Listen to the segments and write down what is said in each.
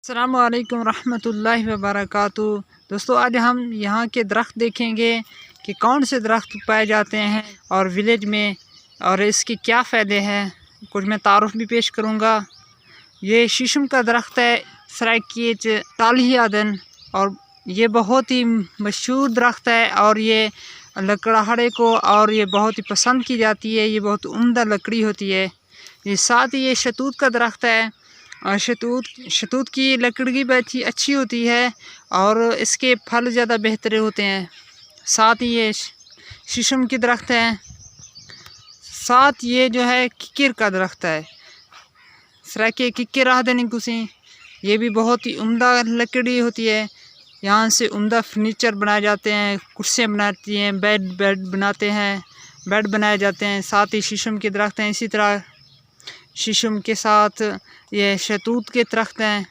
अस्सलामुअलैकुम रहमतुल्लाहि व बरकातुहू। दोस्तों, आज हम यहाँ के दरख्त देखेंगे कि कौन से दरख्त पाए जाते हैं और विलेज में, और इसके क्या फ़ायदे हैं। कुछ मैं तारुफ भी पेश करूँगा। ये शीशम का दरख्त है, सराइकीच टालियादन, और ये बहुत ही मशहूर दरख्त है और ये लकड़हारे को और ये बहुत ही पसंद की जाती है। ये बहुत उम्दा लकड़ी होती है। ये साथ ही ये शतूत का दरख्त है, और शतूत की लकड़ी बहुत ही अच्छी होती है और इसके फल ज़्यादा बेहतर होते हैं। साथ ही ये शीशम की दरख्त है। साथ ये जो है किक्किर का दरख्त है, सराके किक्किर राह देने कुसी, ये भी बहुत ही उम्दा लकड़ी होती है। यहाँ से उम्दा फर्नीचर बनाए जाते हैं, कुर्सियाँ बनाती हैं, बेड बनाते हैं, बेड बनाए जाते हैं। साथ ही शीशम के दरख्त हैं। इसी तरह शीशम के साथ ये शतूत के दरख्त हैं।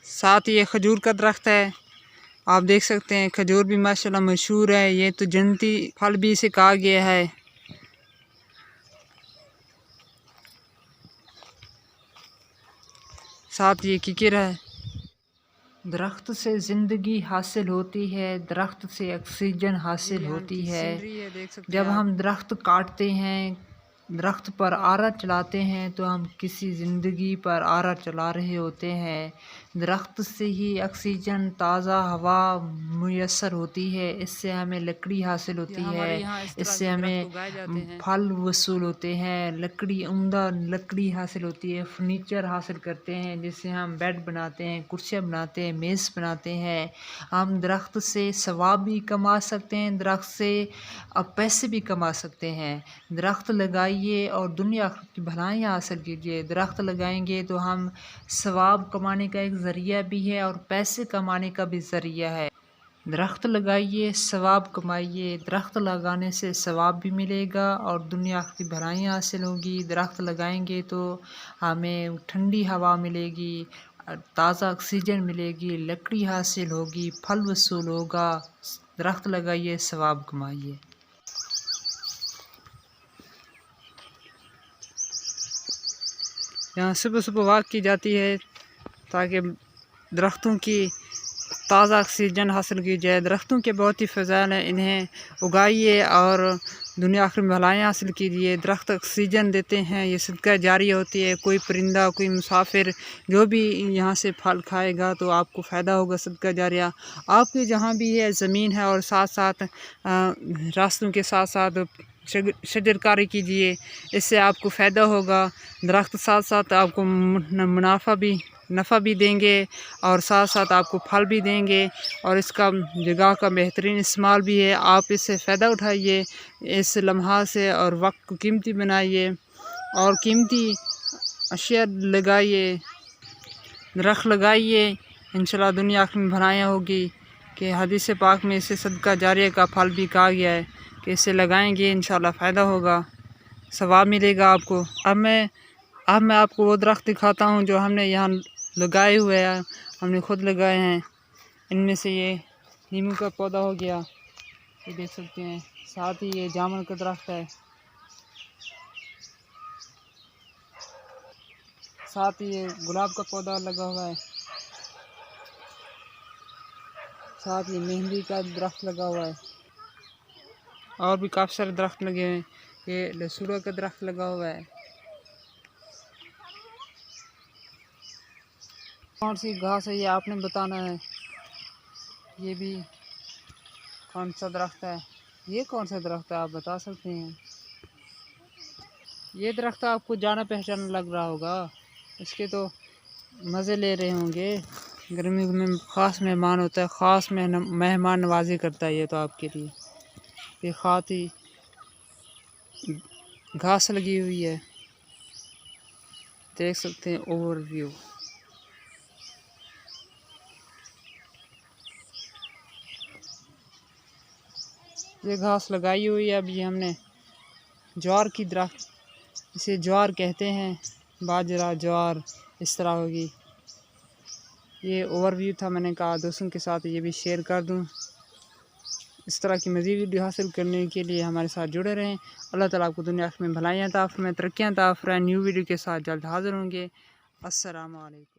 साथ ये खजूर का दरख्त है। आप देख सकते हैं खजूर भी माशाल्लाह मशहूर है। ये तो जन्नती फल भी इसे कहा गया है। साथ ये किकिर है। दरख्त से ज़िंदगी हासिल होती है, दरख्त से ऑक्सीजन हासिल होती है। जब हम दरख्त काटते हैं, दरख्त पर आरा चलाते हैं, तो हम किसी ज़िंदगी पर आरा चला रहे होते हैं। दरख्त से ही ऑक्सीजन, ताज़ा हवा मुयस्सर होती है। इससे हमें लकड़ी हासिल होती है, इससे हमें फल वसूल होते हैं, लकड़ी उम्दा लकड़ी हासिल होती है, फर्नीचर हासिल करते हैं, जिससे हम बेड बनाते हैं, कुर्सियाँ बनाते हैं, मेज़ बनाते हैं। हम दरख्त से सवाब भी कमा सकते हैं, दरख्त से अब पैसे भी कमा सकते हैं। दरख्त लगाइए और दुनिया की भलाइयाँ हासिल कीजिए। दरख्त लगाएंगे तो हम सवाब कमाने का एक ज़रिया भी है और पैसे कमाने का भी ज़रिया है। दरख्त लगाइए, सवाब कमाइए। दरख्त लगाने से सवाब भी मिलेगा और दुनिया की भलाइयाँ हासिल होगी। दरख्त लगाएंगे तो हमें ठंडी हवा मिलेगी, ताज़ा ऑक्सीजन मिलेगी, लकड़ी हासिल होगी, फल वसूल होगा। दरख्त लगाइए, सवाब कमाइए। यहाँ सुबह सुबह वॉक की जाती है ताकि दरख्तों की ताज़ा ऑक्सीजन हासिल की जाए। दरख्तों के बहुत ही फ़ज़ाइल हैं, इन्हें उगाइए और दुनिया आखिर में भलाइयाँ हासिल कीजिए। दरख्त ऑक्सीजन देते हैं, ये सदका जारी होती है। कोई परिंदा, कोई मुसाफिर जो भी यहाँ से फल खाएगा तो आपको फ़ायदा होगा, सदका जारिया। आपके जहाँ भी है ज़मीन है और साथ साथ रास्तों के साथ साथ शजरकारी कीजिए, इससे आपको फ़ायदा होगा। दरख्त साथ साथ आपको नफ़ा भी देंगे और साथ साथ आपको फल भी देंगे, और इसका जगह का बेहतरीन इस्तेमाल भी है। आप इससे फ़ायदा उठाइए इस लम्हा से और वक्त को कीमती बनाइए और कीमती अशिया लगाइए, दरख्त लगाइए। इंशाल्लाह दुनिया आखिर में भलाइयाँ होगी। कि हदीस पाक में इसे सदका जारिया का फल भी कहा गया है कि इसे लगाएंगे इंशाल्लाह फ़ायदा होगा, सवाब मिलेगा आपको। अब मैं आपको वो दरख्त दिखाता हूँ जो हमने यहाँ लगाए हुए हैं, हमने खुद लगाए हैं। इनमें से ये नींबू का पौधा हो गया, ये देख सकते हैं। साथ ही ये जामुन का दरख्त है। साथ ही ये गुलाब का पौधा लगा हुआ है। साथ ही मेहंदी का दरख्त लगा हुआ है और भी काफ़ी सारे दरख्त लगे हैं। ये लसूड़ा का दरख्त लगा हुआ है। कौन सी घास है ये आपने बताना है। ये भी कौन सा दरख्त है, ये कौन सा दरख्त है आप बता सकते हैं। ये दरख्त आपको जाना पहचाना लग रहा होगा, इसके तो मज़े ले रहे होंगे। गर्मी में ख़ास मेहमान होता है, ख़ास मेहमान नवाजी करता है ये तो आपके लिए। ये खाती घास लगी हुई है, देख सकते हैं ओवरव्यू। ये घास लगाई हुई है अभी हमने। ज्वार की दरख्त, इसे ज्वार कहते हैं, बाजरा ज्वार इस तरह होगी। ये ओवरव्यू था, मैंने कहा दोस्तों के साथ ये भी शेयर कर दूं। इस तरह की मज़ीद वीडियो हासिल करने के लिए हमारे साथ जुड़े रहें। अल्लाह ताला आपको दुनिया में भलाइयाँ अता फरमाए, तरक्कियाँ अता फरमाए। न्यू वीडियो के साथ जल्द हाज़िर होंगे। अस्सलामु अलैकुम।